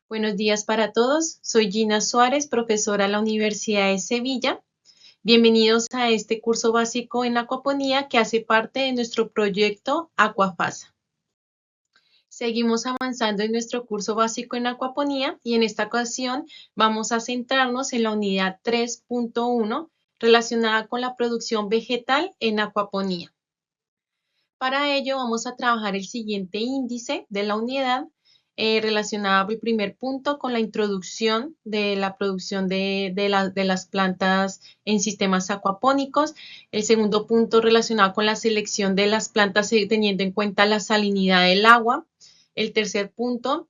Buenos días para todos. Soy Gina Suárez, profesora en la Universidad de Sevilla. Bienvenidos a este curso básico en acuaponía que hace parte de nuestro proyecto Aquafasa. Seguimos avanzando en nuestro curso básico en acuaponía y en esta ocasión vamos a centrarnos en la unidad 3.1 relacionada con la producción vegetal en acuaponía. Para ello vamos a trabajar el siguiente índice de la unidad relacionado el primer punto con la introducción de la producción de las plantas en sistemas acuapónicos. El segundo punto relacionado con la selección de las plantas teniendo en cuenta la salinidad del agua. El tercer punto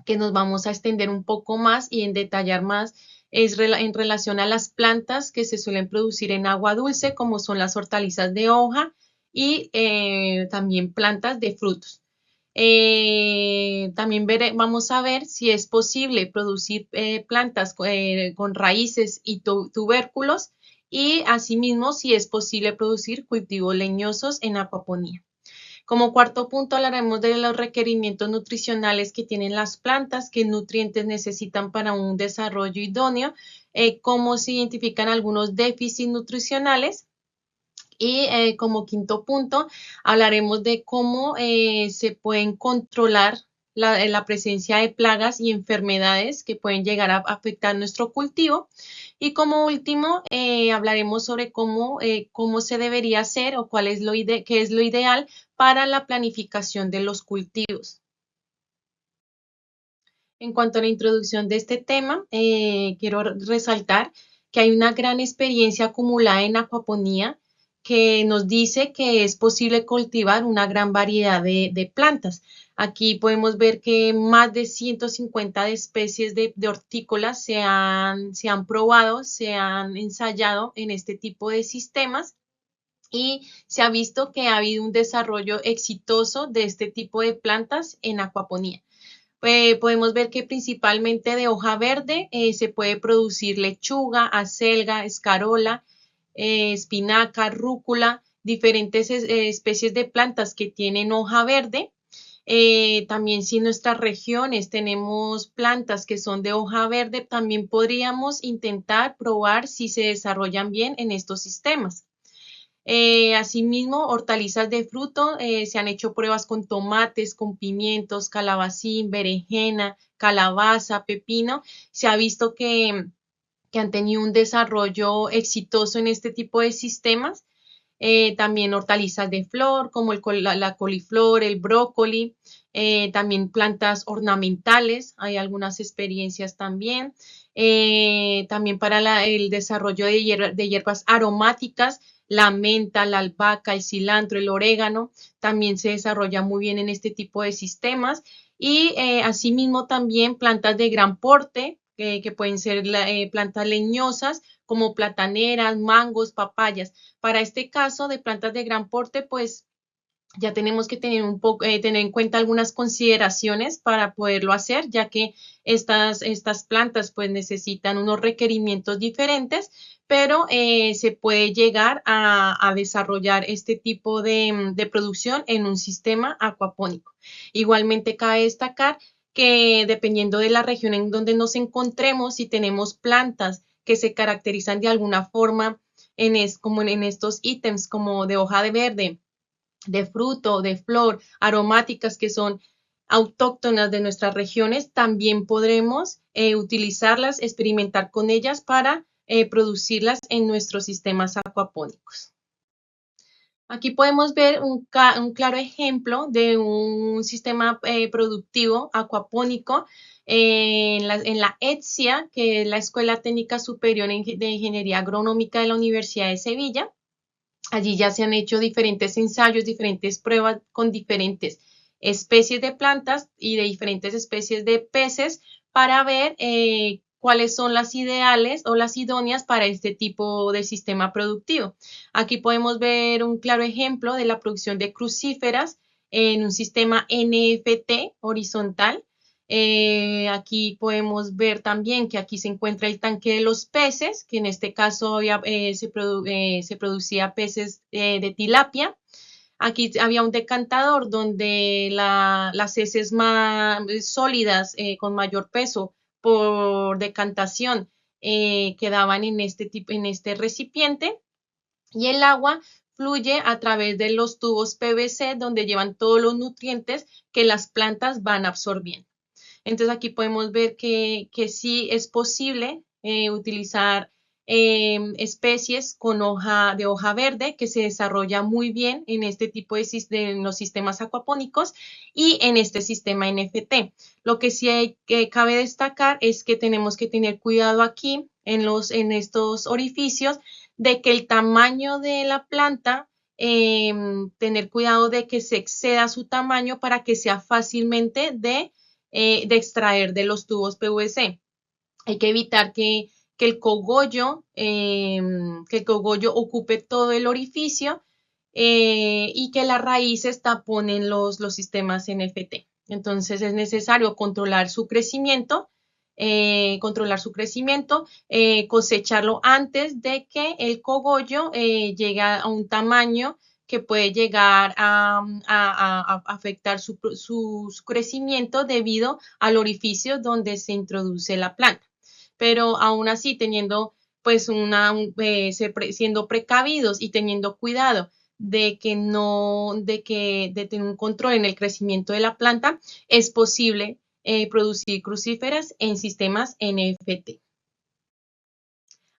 que nos vamos a extender un poco más y en detallar más es en relación a las plantas que se suelen producir en agua dulce, como son las hortalizas de hoja y también plantas de frutos. También vamos a ver si es posible producir plantas con raíces y tubérculos y asimismo si es posible producir cultivos leñosos en acuaponía. Como cuarto punto hablaremos de los requerimientos nutricionales que tienen las plantas, qué nutrientes necesitan para un desarrollo idóneo, cómo se identifican algunos déficits nutricionales. Y como quinto punto, hablaremos de cómo se pueden controlar la presencia de plagas y enfermedades que pueden llegar a afectar nuestro cultivo. Y como último, hablaremos sobre cómo se debería hacer o qué es lo ideal para la planificación de los cultivos. En cuanto a la introducción de este tema, quiero resaltar que hay una gran experiencia acumulada en acuaponía que nos dice que es posible cultivar una gran variedad de plantas. Aquí podemos ver que más de 150 especies de hortícolas se han probado, se han ensayado en este tipo de sistemas y se ha visto que ha habido un desarrollo exitoso de este tipo de plantas en acuaponía. Podemos ver que principalmente de hoja verde se puede producir lechuga, acelga, escarola, espinaca, rúcula, diferentes especies de plantas que tienen hoja verde. También si en nuestras regiones tenemos plantas que son de hoja verde, también podríamos intentar probar si se desarrollan bien en estos sistemas. Asimismo, hortalizas de fruto, se han hecho pruebas con tomates, con pimientos, calabacín, berenjena, calabaza, pepino. Se ha visto que han tenido un desarrollo exitoso en este tipo de sistemas. También hortalizas de flor, como la coliflor, el brócoli, también plantas ornamentales, hay algunas experiencias también. También para el desarrollo de hierbas aromáticas, la menta, la albahaca, el cilantro, el orégano, también se desarrolla muy bien en este tipo de sistemas. Y asimismo también plantas de gran porte, que pueden ser plantas leñosas, como plataneras, mangos, papayas. Para este caso de plantas de gran porte, pues ya tenemos que tener en cuenta algunas consideraciones para poderlo hacer, ya que estas plantas pues necesitan unos requerimientos diferentes, pero se puede llegar a desarrollar este tipo de producción en un sistema acuapónico. Igualmente cabe destacar que dependiendo de la región en donde nos encontremos, si tenemos plantas que se caracterizan de alguna forma como en estos ítems como de hoja de verde, de fruto, de flor, aromáticas que son autóctonas de nuestras regiones, también podremos utilizarlas, experimentar con ellas para producirlas en nuestros sistemas acuapónicos. Aquí podemos ver un claro ejemplo de un sistema productivo acuapónico en la ETSIA, que es la Escuela Técnica Superior de Ingeniería Agronómica de la Universidad de Sevilla. Allí ya se han hecho diferentes ensayos, diferentes pruebas con diferentes especies de plantas y de diferentes especies de peces para ver cuáles son las ideales o las idóneas para este tipo de sistema productivo. Aquí podemos ver un claro ejemplo de la producción de crucíferas en un sistema NFT horizontal. Aquí podemos ver también que aquí se encuentra el tanque de los peces, que en este caso se producía peces de tilapia. Aquí había un decantador donde las heces más sólidas, con mayor peso por decantación, quedaban en este tipo, en este recipiente, y el agua fluye a través de los tubos PVC donde llevan todos los nutrientes que las plantas van absorbiendo. Entonces aquí podemos ver que sí es posible utilizar especies con hoja verde que se desarrolla muy bien en este tipo en los sistemas acuapónicos y en este sistema NFT. Lo que sí cabe destacar es que tenemos que tener cuidado aquí en estos orificios de que el tamaño de la planta, tener cuidado de que se exceda su tamaño para que sea fácilmente de extraer de los tubos PVC. Hay que evitar que el cogollo, ocupe todo el orificio, y que las raíces taponen los sistemas NFT. Entonces es necesario controlar su crecimiento, cosecharlo antes de que el cogollo llegue a un tamaño que puede llegar a afectar su crecimiento debido al orificio donde se introduce la planta. Pero aún así, teniendo pues siendo precavidos y teniendo cuidado de que no, de tener un control en el crecimiento de la planta, es posible producir crucíferas en sistemas NFT.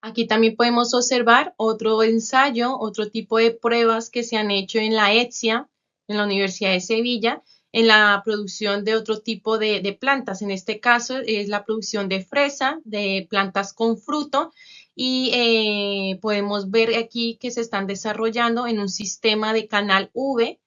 Aquí también podemos observar otro ensayo, otro tipo de pruebas que se han hecho en la ETSIA, en la Universidad de Sevilla, en la producción de otro tipo de plantas. En este caso es la producción de fresa, de plantas con fruto, y podemos ver aquí que se están desarrollando en un sistema de canal V,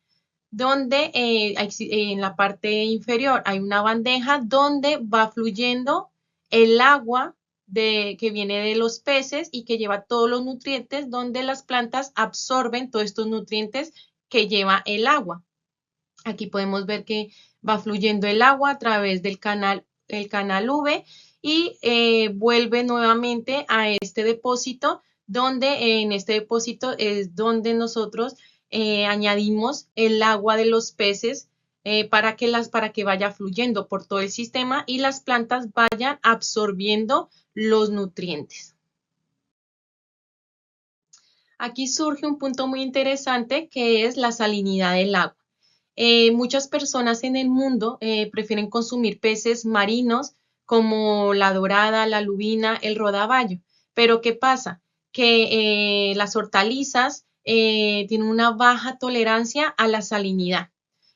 donde en la parte inferior hay una bandeja donde va fluyendo el agua que viene de los peces y que lleva todos los nutrientes, donde las plantas absorben todos estos nutrientes que lleva el agua. Aquí podemos ver que va fluyendo el agua a través del el canal V, y vuelve nuevamente a este depósito, donde en este depósito es donde nosotros añadimos el agua de los peces, para que vaya fluyendo por todo el sistema y las plantas vayan absorbiendo los nutrientes. Aquí surge un punto muy interesante, que es la salinidad del agua. Muchas personas en el mundo prefieren consumir peces marinos como la dorada, la lubina, el rodaballo. Pero ¿qué pasa? Que las hortalizas tienen una baja tolerancia a la salinidad.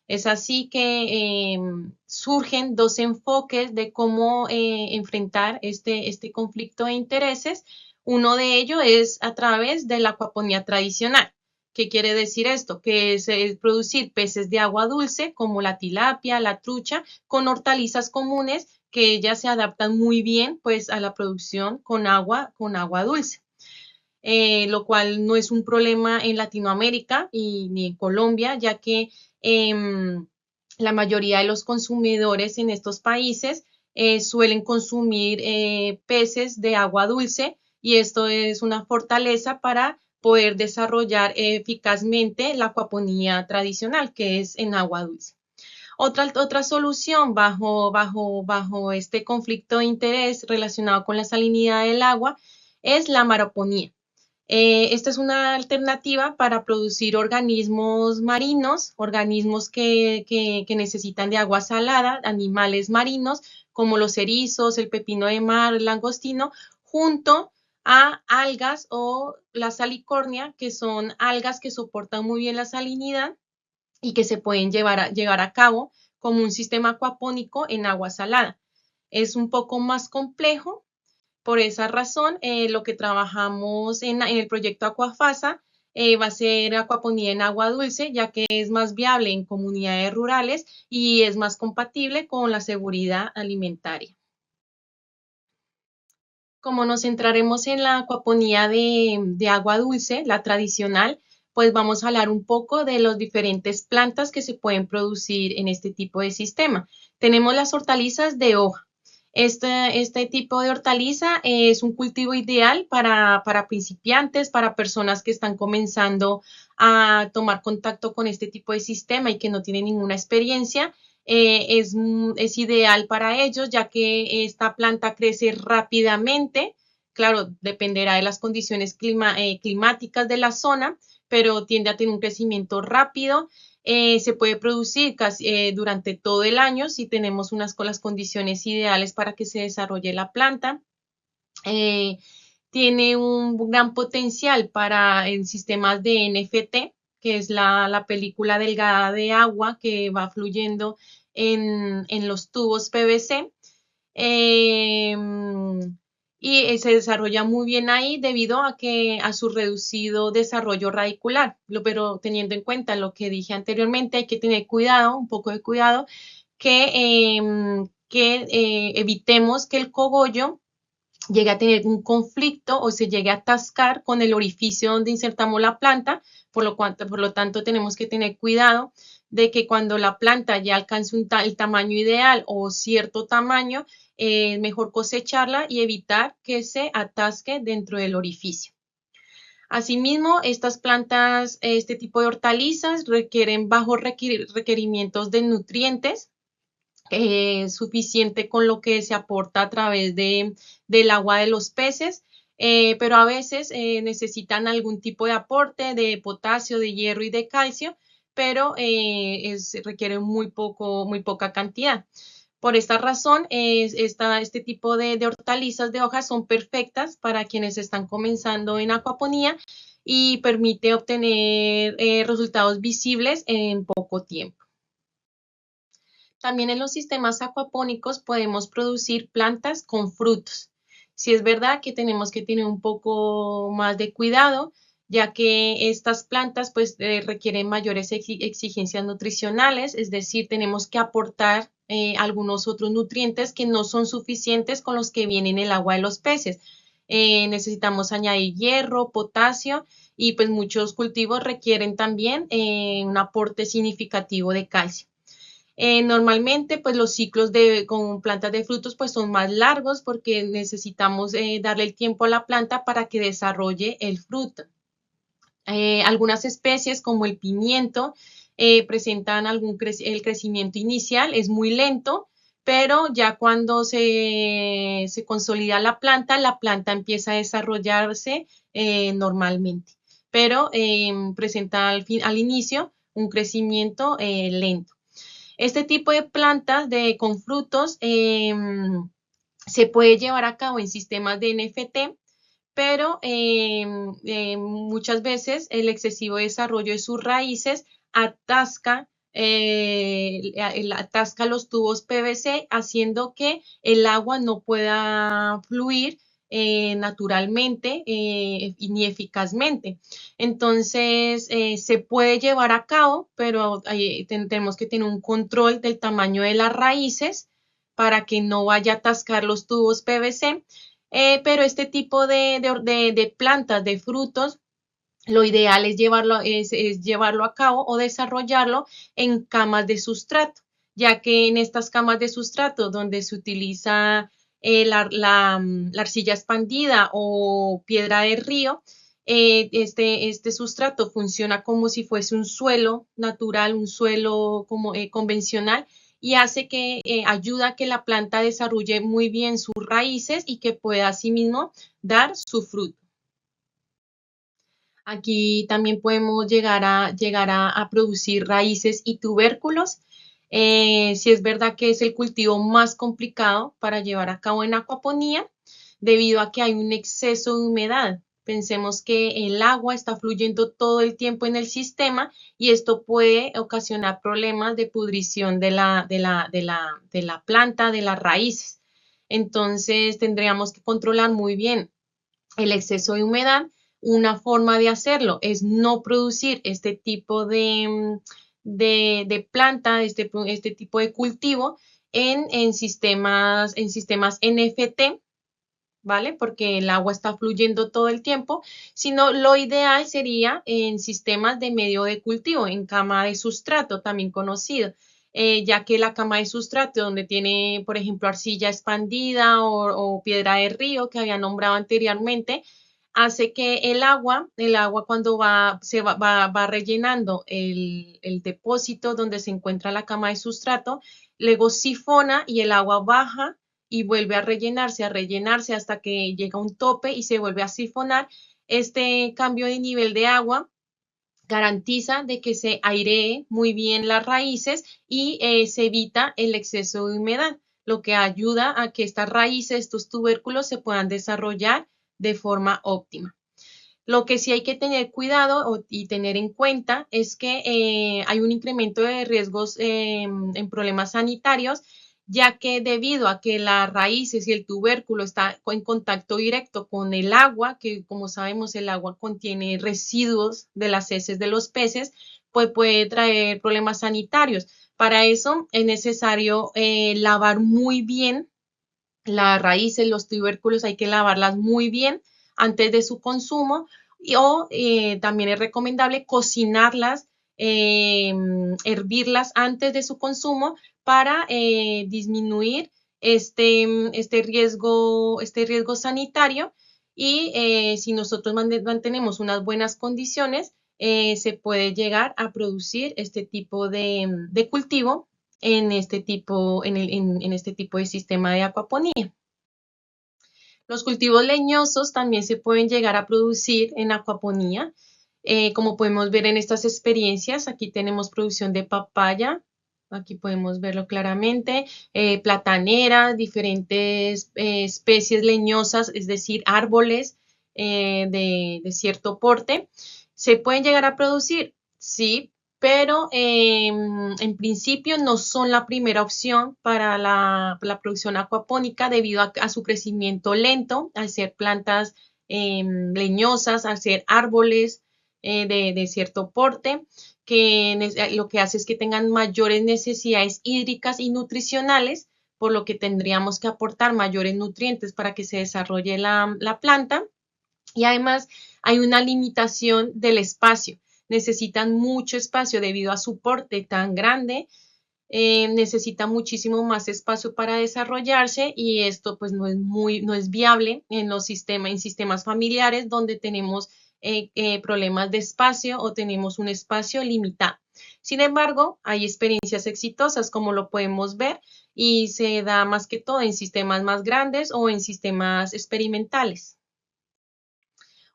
Es así que surgen dos enfoques de cómo enfrentar este conflicto de intereses. Uno de ellos es a través de la acuaponía tradicional. ¿Qué quiere decir esto? Que es producir peces de agua dulce como la tilapia, la trucha, con hortalizas comunes que ellas se adaptan muy bien pues a la producción con agua dulce. Lo cual no es un problema en Latinoamérica ni en Colombia, ya que la mayoría de los consumidores en estos países suelen consumir peces de agua dulce, y esto es una fortaleza para poder desarrollar eficazmente la acuaponía tradicional, que es en agua dulce. Otra solución bajo este conflicto de interés relacionado con la salinidad del agua es la maroponía. Esta es una alternativa para producir organismos marinos, organismos que necesitan de agua salada, animales marinos como los erizos, el pepino de mar, el langostino, junto a algas o la salicornia, que son algas que soportan muy bien la salinidad y que se pueden llevar a cabo como un sistema acuapónico en agua salada. Es un poco más complejo. Por esa razón, lo que trabajamos en el proyecto Acuafasa va a ser acuaponía en agua dulce, ya que es más viable en comunidades rurales y es más compatible con la seguridad alimentaria. Como nos centraremos en la acuaponía de agua dulce, la tradicional, pues vamos a hablar un poco de las diferentes plantas que se pueden producir en este tipo de sistema. Tenemos las hortalizas de hoja. Este tipo de hortaliza es un cultivo ideal para principiantes, para personas que están comenzando a tomar contacto con este tipo de sistema y que no tienen ninguna experiencia. Es ideal para ellos ya que esta planta crece rápidamente. Claro, dependerá de las condiciones climáticas de la zona, pero tiende a tener un crecimiento rápido. Se puede producir durante todo el año si tenemos con las condiciones ideales para que se desarrolle la planta. Eh, Tiene un gran potencial en sistemas de NFT, que es la película delgada de agua que va fluyendo en los tubos PVC. Eh, y se desarrolla muy bien ahí debido a su reducido desarrollo radicular. Pero teniendo en cuenta lo que dije anteriormente, hay que tener cuidado, un poco de cuidado, que evitemos que el cogollo llegue a tener un conflicto o se llegue a atascar con el orificio donde insertamos la planta, por lo tanto tenemos que tener cuidado de que cuando la planta ya alcance el tamaño ideal o cierto tamaño, mejor cosecharla y evitar que se atasque dentro del orificio. Asimismo, estas plantas, este tipo de hortalizas requieren bajos requerimientos de nutrientes, suficiente con lo que se aporta a través del agua de los peces, pero a veces necesitan algún tipo de aporte de potasio, de hierro y de calcio, pero requiere muy poca cantidad. Por esta razón, este tipo de hortalizas de hojas son perfectas para quienes están comenzando en acuaponía y permite obtener resultados visibles en poco tiempo. También en los sistemas acuapónicos podemos producir plantas con frutos. Si es verdad que tenemos que tener un poco más de cuidado, ya que estas plantas pues requieren mayores exigencias nutricionales, es decir, tenemos que aportar algunos otros nutrientes que no son suficientes con los que vienen en el agua de los peces. Necesitamos añadir hierro, potasio y pues muchos cultivos requieren también un aporte significativo de calcio. Normalmente, pues los ciclos con plantas de frutos pues son más largos porque necesitamos darle el tiempo a la planta para que desarrolle el fruto. Algunas especies como el pimiento presentan el crecimiento inicial, es muy lento, pero ya cuando se consolida la planta empieza a desarrollarse normalmente, pero presenta al inicio un crecimiento lento. Este tipo de plantas con frutos se puede llevar a cabo en sistemas de NFT, pero muchas veces el excesivo desarrollo de sus raíces atasca los tubos PVC, haciendo que el agua no pueda fluir naturalmente ni eficazmente. Entonces, se puede llevar a cabo, pero tenemos que tener un control del tamaño de las raíces para que no vaya a atascar los tubos PVC. Pero este tipo de plantas, de frutos, lo ideal es llevarlo a cabo o desarrollarlo en camas de sustrato, ya que en estas camas de sustrato donde se utiliza la arcilla expandida o piedra de río, este sustrato funciona como si fuese un suelo natural, un suelo convencional, y hace que ayuda a que la planta desarrolle muy bien sus raíces y que pueda asimismo dar su fruto. Aquí también podemos llegar a producir raíces y tubérculos. Si es verdad que es el cultivo más complicado para llevar a cabo en acuaponía, debido a que hay un exceso de humedad. Pensemos que el agua está fluyendo todo el tiempo en el sistema y esto puede ocasionar problemas de pudrición de la planta, de las raíces. Entonces tendríamos que controlar muy bien el exceso de humedad. Una forma de hacerlo es no producir este tipo de planta, este tipo de cultivo en sistemas NFT, ¿vale? Porque el agua está fluyendo todo el tiempo, sino lo ideal sería en sistemas de medio de cultivo, en cama de sustrato, también conocido. ya que la cama de sustrato, donde tiene, por ejemplo, arcilla expandida o piedra de río que había nombrado anteriormente, hace que el agua cuando va rellenando el depósito donde se encuentra la cama de sustrato, luego sifona y el agua baja y vuelve a rellenarse hasta que llega a un tope y se vuelve a sifonar. Este cambio de nivel de agua garantiza de que se airee muy bien las raíces y se evita el exceso de humedad, lo que ayuda a que estas raíces, estos tubérculos se puedan desarrollar de forma óptima. Lo que sí hay que tener cuidado y tener en cuenta es que hay un incremento de riesgos en problemas sanitarios, ya que debido a que las raíces y el tubérculo está en contacto directo con el agua, que como sabemos el agua contiene residuos de las heces de los peces, pues puede traer problemas sanitarios. Para eso es necesario lavar muy bien las raíces, los tubérculos, hay que lavarlas muy bien antes de su consumo o también es recomendable cocinarlas, hervirlas antes de su consumo para disminuir este riesgo sanitario y si nosotros mantenemos unas buenas condiciones, se puede llegar a producir este tipo de cultivo en este tipo de sistema de acuaponía. Los cultivos leñosos también se pueden llegar a producir en acuaponía, como podemos ver en estas experiencias. Aquí tenemos producción de papaya, aquí podemos verlo claramente, platanera, diferentes especies leñosas, es decir, árboles de cierto porte. ¿Se pueden llegar a producir? Sí, pero en principio no son la primera opción para la producción acuapónica debido a su crecimiento lento, al ser plantas leñosas, al ser árboles de cierto porte, que lo que hace es que tengan mayores necesidades hídricas y nutricionales, por lo que tendríamos que aportar mayores nutrientes para que se desarrolle la planta. Y además hay una limitación del espacio. Necesitan mucho espacio debido a su porte tan grande. Necesita muchísimo más espacio para desarrollarse y esto pues no es viable en sistemas familiares donde tenemos problemas de espacio o tenemos un espacio limitado. Sin embargo, hay experiencias exitosas como lo podemos ver y se da más que todo en sistemas más grandes o en sistemas experimentales.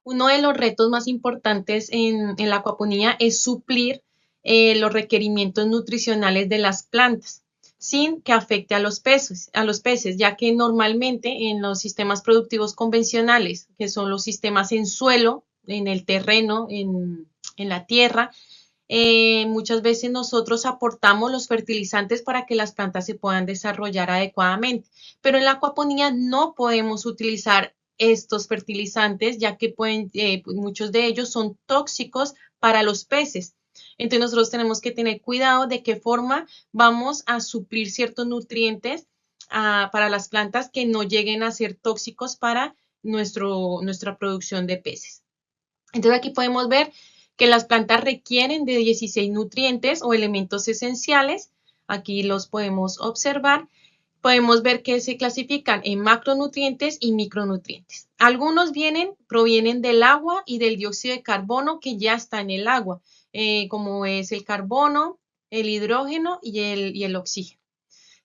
Uno de los retos más importantes en la acuaponía es suplir los requerimientos nutricionales de las plantas sin que afecte a los peces, ya que normalmente en los sistemas productivos convencionales, que son los sistemas en suelo, en el terreno, en la tierra, muchas veces nosotros aportamos los fertilizantes para que las plantas se puedan desarrollar adecuadamente, pero en la acuaponía no podemos utilizar estos fertilizantes, ya que muchos de ellos son tóxicos para los peces. Entonces nosotros tenemos que tener cuidado de qué forma vamos a suplir ciertos nutrientes para las plantas que no lleguen a ser tóxicos para nuestra producción de peces. Entonces aquí podemos ver que las plantas requieren de 16 nutrientes o elementos esenciales. Aquí los podemos observar. Podemos ver que se clasifican en macronutrientes y micronutrientes. Algunos provienen del agua y del dióxido de carbono que ya está en el agua, como es el carbono, el hidrógeno y el oxígeno.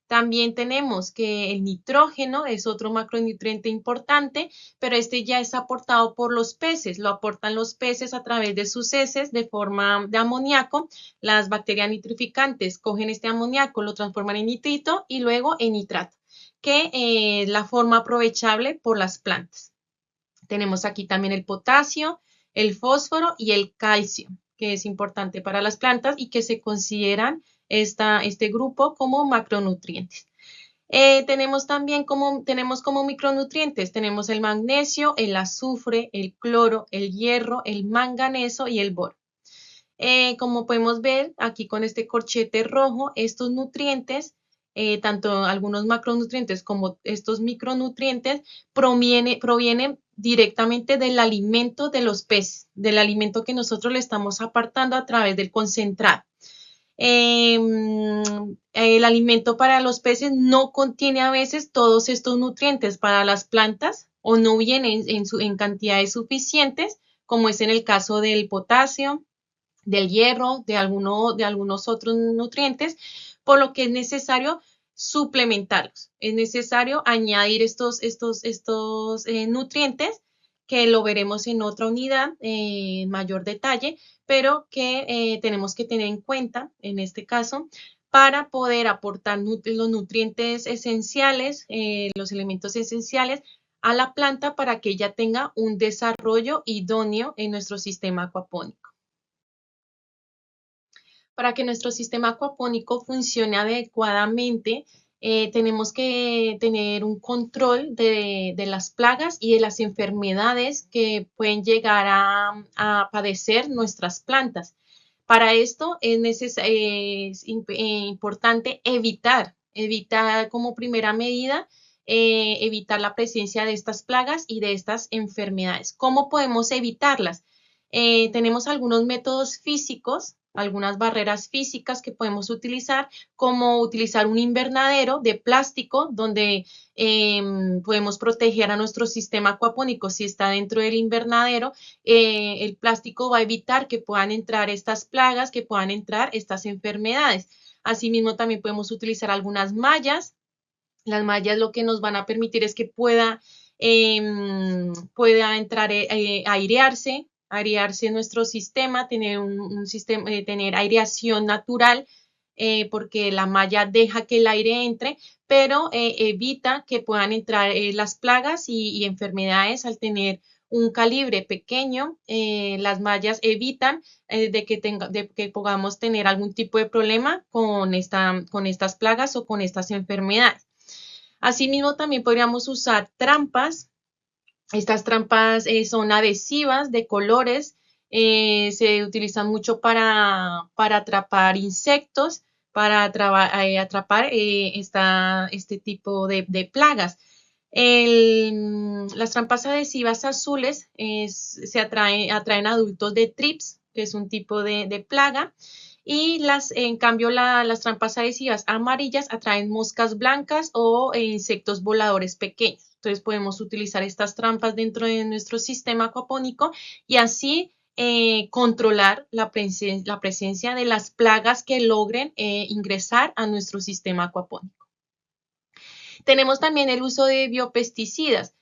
También tenemos que el nitrógeno es otro macronutriente importante, pero este ya es aportado por los peces. Lo aportan los peces a través de sus heces de forma de amoníaco. Las bacterias nitrificantes cogen este amoníaco, lo transforman en nitrito y luego en nitrato, que es la forma aprovechable por las plantas. Tenemos aquí también el potasio, el fósforo y el calcio, que es importante para las plantas y que se consideran este grupo como macronutrientes. Tenemos como micronutrientes, tenemos el magnesio, el azufre, el cloro, el hierro, el manganeso y el boro. Como podemos ver aquí con este corchete rojo, estos nutrientes, tanto algunos macronutrientes como estos micronutrientes, provienen directamente del alimento de los peces, del alimento que nosotros le estamos apartando a través del concentrado. El alimento para los peces no contiene a veces todos estos nutrientes para las plantas o no vienen en cantidades suficientes, como es en el caso del potasio, del hierro, de algunos otros nutrientes, por lo que es necesario suplementarlos. Es necesario añadir estos nutrientes que lo veremos en otra unidad en mayor detalle, pero que tenemos que tener en cuenta en este caso para poder aportar los nutrientes esenciales, los elementos esenciales a la planta para que ella tenga un desarrollo idóneo en nuestro sistema acuapónico. Para que nuestro sistema acuapónico funcione adecuadamente, tenemos que tener un control de las plagas y de las enfermedades que pueden llegar a padecer nuestras plantas. Para esto es importante evitar como primera medida, evitar la presencia de estas plagas y de estas enfermedades. ¿Cómo podemos evitarlas? Tenemos algunos métodos físicos, algunas barreras físicas que podemos utilizar, como utilizar un invernadero de plástico donde podemos proteger a nuestro sistema acuapónico si está dentro del invernadero. El plástico va a evitar que puedan entrar estas plagas, que puedan entrar estas enfermedades. Asimismo, también podemos utilizar algunas mallas. Las mallas lo que nos van a permitir es que pueda entrar, airearse nuestro sistema, tener un sistema, tener aireación natural, porque la malla deja que el aire entre, pero evita que puedan entrar las plagas y enfermedades al tener un calibre pequeño. Las mallas evitan de que podamos tener algún tipo de problema con estas plagas o con estas enfermedades. Asimismo, también podríamos usar trampas. Estas trampas son adhesivas de colores, se utilizan mucho para atrapar insectos, para atrapar este tipo de plagas. Las trampas adhesivas azules atraen adultos de trips, que es un tipo de plaga, y en cambio las trampas adhesivas amarillas atraen moscas blancas o insectos voladores pequeños. Entonces podemos utilizar estas trampas dentro de nuestro sistema acuapónico y así controlar la presencia de las plagas que logren ingresar a nuestro sistema acuapónico. Tenemos también el uso de biopesticidas.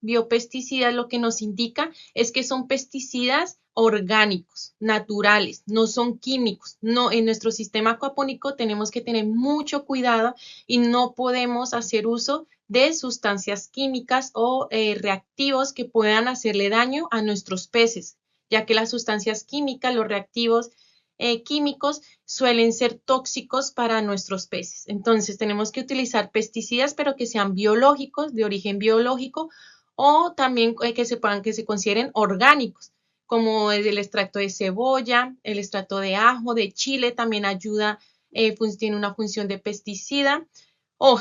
Biopesticidas lo que nos indica es que son pesticidas orgánicos, naturales, no son químicos. No, en nuestro sistema acuapónico tenemos que tener mucho cuidado y no podemos hacer uso de sustancias químicas o reactivos que puedan hacerle daño a nuestros peces, ya que las sustancias químicas, los reactivos químicos suelen ser tóxicos para nuestros peces. Entonces tenemos que utilizar pesticidas, pero que sean biológicos, de origen biológico, o también que se consideren orgánicos, como el extracto de cebolla, el extracto de ajo, de chile, también ayuda, tiene una función de pesticida, o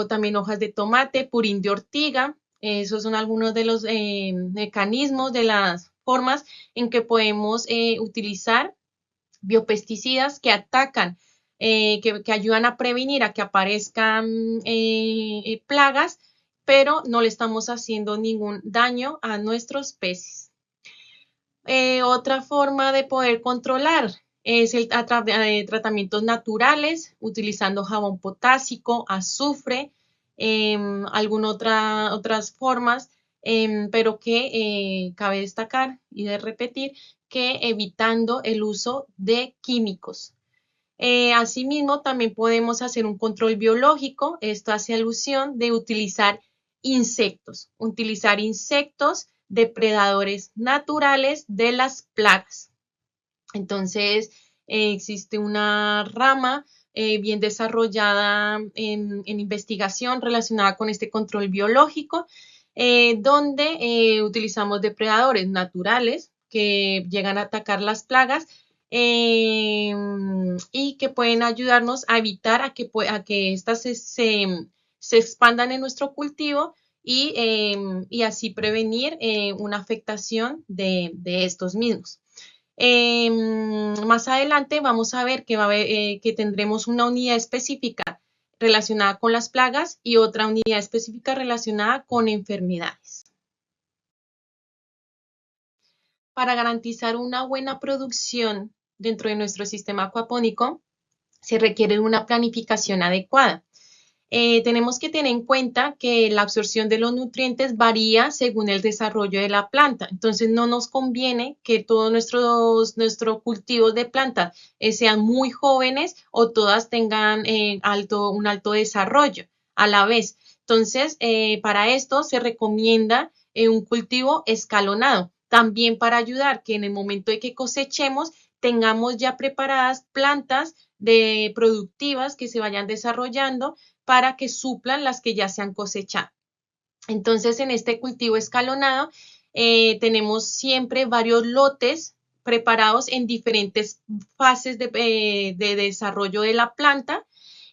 también hojas de tomate, purín de ortiga. Esos son algunos de los mecanismos, de las formas en que podemos utilizar biopesticidas que atacan, que ayudan a prevenir a que aparezcan plagas, pero no le estamos haciendo ningún daño a nuestros peces. Otra forma de poder controlar es tratamientos naturales, utilizando jabón potásico, azufre, otras formas, pero que cabe destacar y de repetir que evitando el uso de químicos. Asimismo, también podemos hacer un control biológico. Esto hace alusión de utilizar insectos depredadores naturales de las plagas. Entonces, existe una rama bien desarrollada en investigación relacionada con este control biológico, donde utilizamos depredadores naturales que llegan a atacar las plagas y que pueden ayudarnos a evitar a que éstas se expandan en nuestro cultivo y así prevenir una afectación de estos mismos. Más adelante vamos a ver que tendremos una unidad específica relacionada con las plagas y otra unidad específica relacionada con enfermedades. Para garantizar una buena producción dentro de nuestro sistema acuapónico, se requiere una planificación adecuada. Tenemos que tener en cuenta que la absorción de los nutrientes varía según el desarrollo de la planta. Entonces, no nos conviene que todos nuestros cultivos de plantas sean muy jóvenes o todas tengan un alto desarrollo a la vez. Entonces, para esto se recomienda un cultivo escalonado. También para ayudar que en el momento de que cosechemos tengamos ya preparadas plantas productivas que se vayan desarrollando para que suplan las que ya se han cosechado. Entonces, en este cultivo escalonado, tenemos siempre varios lotes preparados en diferentes fases de desarrollo de la planta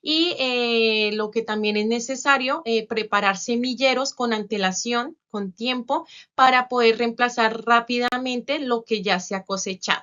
y lo que también es necesario, preparar semilleros con antelación, con tiempo, para poder reemplazar rápidamente lo que ya se ha cosechado.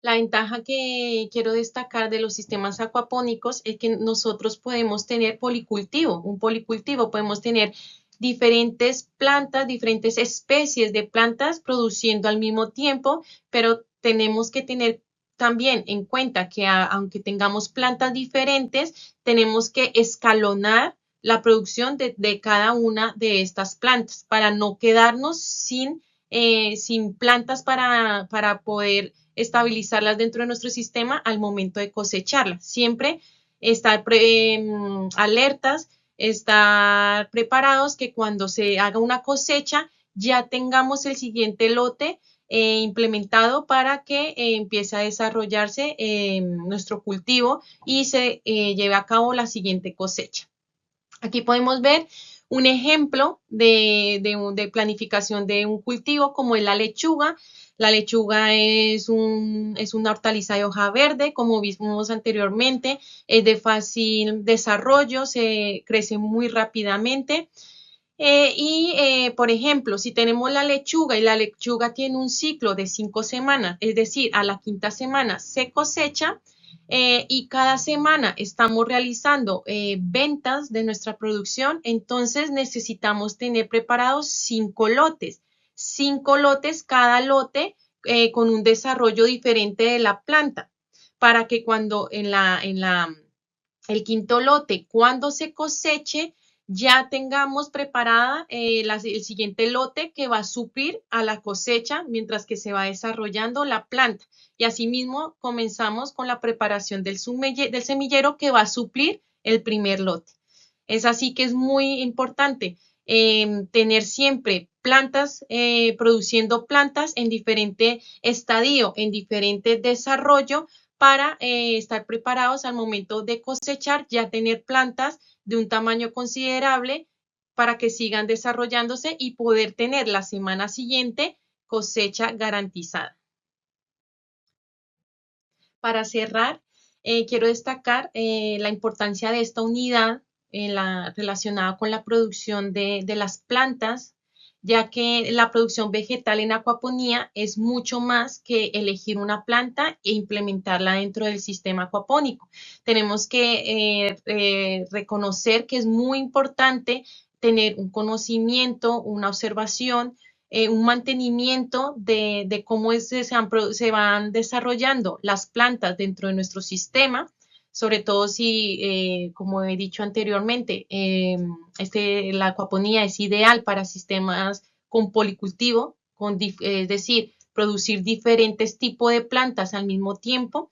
La ventaja que quiero destacar de los sistemas acuapónicos es que nosotros podemos tener un policultivo, podemos tener diferentes plantas, diferentes especies de plantas produciendo al mismo tiempo, pero tenemos que tener también en cuenta que aunque tengamos plantas diferentes, tenemos que escalonar la producción de cada una de estas plantas para no quedarnos sin plantas para poder estabilizarlas dentro de nuestro sistema al momento de cosecharlas. Siempre estar alertas, estar preparados que cuando se haga una cosecha ya tengamos el siguiente lote implementado para que empiece a desarrollarse nuestro cultivo y se lleve a cabo la siguiente cosecha. Aquí podemos ver un ejemplo de planificación de un cultivo como es la lechuga. La lechuga es una hortaliza de hoja verde, como vimos anteriormente, es de fácil desarrollo, se crece muy rápidamente. Por ejemplo, si tenemos la lechuga y la lechuga tiene un ciclo de 5 semanas, es decir, a la quinta semana se cosecha, y cada semana estamos realizando ventas de nuestra producción, entonces necesitamos tener preparados 5 lotes. 5 lotes, cada lote con un desarrollo diferente de la planta, para que cuando el quinto lote, cuando se coseche, ya tengamos preparada el siguiente lote que va a suplir a la cosecha mientras que se va desarrollando la planta. Y asimismo comenzamos con la preparación del semillero que va a suplir el primer lote. Es así que es muy importante tener siempre plantas, produciendo plantas en diferente estadio, en diferente desarrollo, para estar preparados al momento de cosechar, ya tener plantas de un tamaño considerable para que sigan desarrollándose y poder tener la semana siguiente cosecha garantizada. Para cerrar, quiero destacar la importancia de esta unidad relacionada con la producción de las plantas, ya que la producción vegetal en acuaponía es mucho más que elegir una planta e implementarla dentro del sistema acuapónico. Tenemos que reconocer que es muy importante tener un conocimiento, una observación, un mantenimiento de cómo se van desarrollando las plantas dentro de nuestro sistema, sobre todo si, como he dicho anteriormente, la acuaponía es ideal para sistemas con policultivo, es decir, producir diferentes tipos de plantas al mismo tiempo.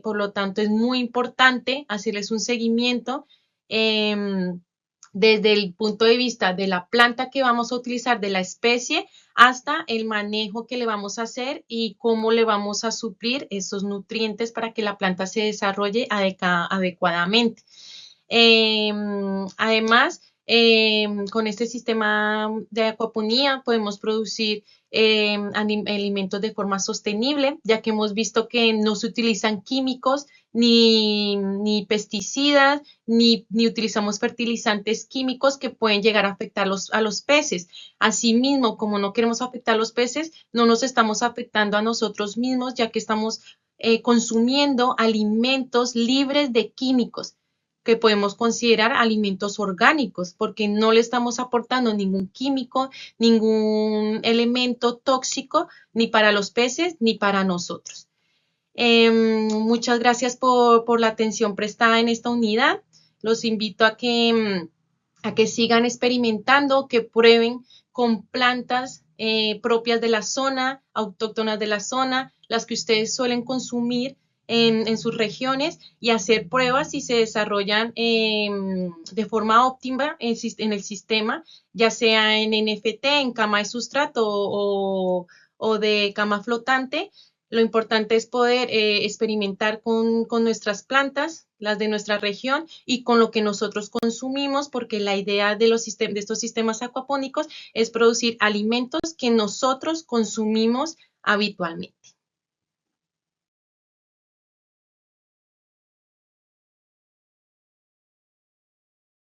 Por lo tanto, es muy importante hacerles un seguimiento desde el punto de vista de la planta que vamos a utilizar, de la especie, hasta el manejo que le vamos a hacer y cómo le vamos a suplir esos nutrientes para que la planta se desarrolle adecuadamente. Además, con este sistema de acuaponía podemos producir alimentos de forma sostenible, ya que hemos visto que no se utilizan químicos ni pesticidas, ni utilizamos fertilizantes químicos que pueden llegar a afectar a los peces. Asimismo, como no queremos afectar a los peces, no nos estamos afectando a nosotros mismos, ya que estamos consumiendo alimentos libres de químicos, que podemos considerar alimentos orgánicos, porque no le estamos aportando ningún químico, ningún elemento tóxico, ni para los peces, ni para nosotros. Muchas gracias por la atención prestada en esta unidad. Los invito a que sigan experimentando, que prueben con plantas propias de la zona, autóctonas de la zona, las que ustedes suelen consumir en sus regiones, y hacer pruebas si se desarrollan de forma óptima en el sistema, ya sea en NFT, en cama de sustrato o de cama flotante. Lo importante es poder experimentar con nuestras plantas, las de nuestra región, y con lo que nosotros consumimos, porque la idea de estos sistemas acuapónicos es producir alimentos que nosotros consumimos habitualmente.